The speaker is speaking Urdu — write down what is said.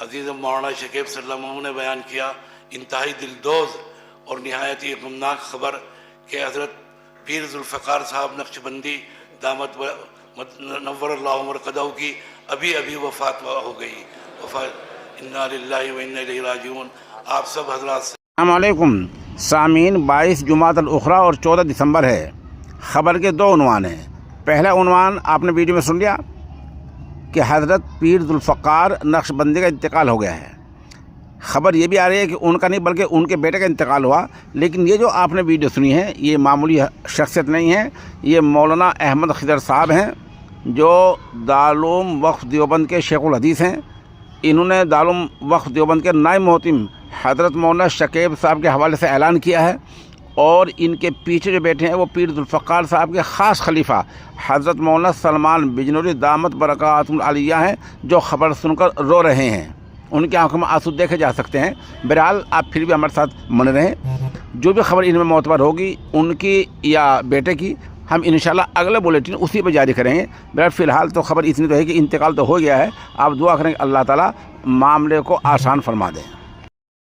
عزیز مولانا شکیب صلی اللہ علیہ وسلم نے بیان کیا انتہائی دلدوز اور نہایت ہی غمناک خبر کہ حضرت پیر ذوالفقار صاحب نقشبندی دامت نور اللہ مرقدہ کی ابھی وفات ہو گئی. انا للہ و انا الیہ راجعون. آپ سب حضرات سے السلام علیکم سامعین. 22 جمادی الاخری اور 14 دسمبر ہے. خبر کے 2 عنوان ہیں. پہلا عنوان آپ نے ویڈیو میں سن لیا کہ حضرت پیر ذوالفقار نقشبندی کا انتقال ہو گیا ہے. خبر یہ بھی آ رہی ہے کہ ان کا نہیں بلکہ ان کے بیٹے کا انتقال ہوا. لیکن یہ جو آپ نے ویڈیو سنی ہے یہ معمولی شخصیت نہیں ہے. یہ مولانا احمد خضر صاحب ہیں جو دارالعلوم وقف دیوبند کے شیخ الحدیث ہیں. انہوں نے دارالعلوم وقف دیوبند کے نائب محتم حضرت مولانا شکیب صاحب کے حوالے سے اعلان کیا ہے اور ان کے پیچھے جو بیٹھے ہیں وہ پیر ذوالفقار صاحب کے خاص خلیفہ حضرت مولانا سلمان بجنوری دامت برکاتہم العالیہ ہیں جو خبر سن کر رو رہے ہیں. ان کی آنکھوں میں آنسو دیکھے جا سکتے ہیں. بہرحال آپ پھر بھی ہمارے ساتھ بنے رہیں. جو بھی خبر ان میں معتبر ہوگی ان کی یا بیٹے کی ہم انشاءاللہ اگلے بلیٹن اسی پہ جاری کریں گے. بہرحال فی الحال تو خبر اتنی تو ہے کہ انتقال تو ہو گیا ہے. آپ دعا کریں کہ اللہ تعالیٰ معاملے کو آسان فرما دیں.